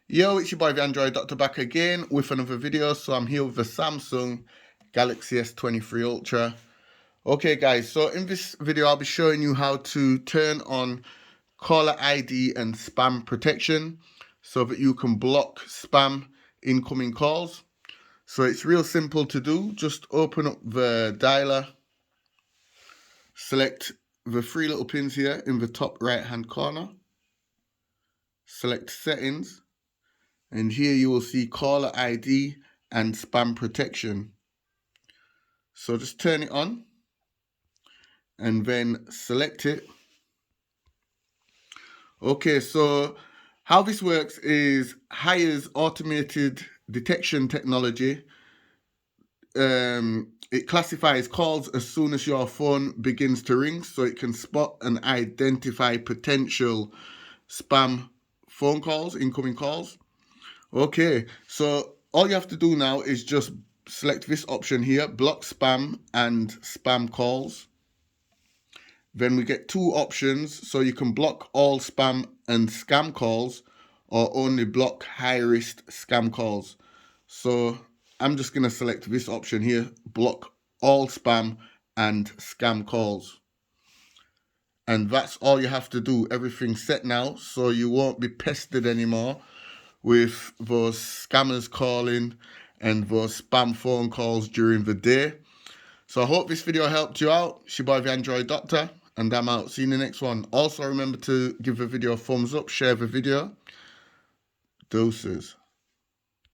Yo, it's your boy the Android Doctor back again with another video. So I'm here with the Samsung Galaxy S23 Ultra. Okay guys, so in this video I'll be showing you how to turn on caller ID and spam protection so that you can block spam incoming calls. So it's real simple to do. Just open up the dialer, select the three little pins here in the top right hand corner, select settings, and here you will see caller ID and spam protection. So just turn it on and then select it. Okay, so how this works is Hire's automated detection technology. It classifies calls as soon as your phone begins to ring, so it can spot and identify potential spam phone calls, incoming calls. Okay, so all you have to do now is just select this option here, block spam and spam calls. Then we get two options, so you can block all spam and scam calls or only block high-risk scam calls. So I'm just going to select this option here, block all spam and scam calls. And that's all you have to do. Everything's set now, so you won't be pestered anymore with those scammers calling and those spam phone calls during the day. So I hope this video helped you out. It's your boy the Android Doctor, and I'm out. See you in the next one. Also remember to give the video a thumbs up, share the video. Doses.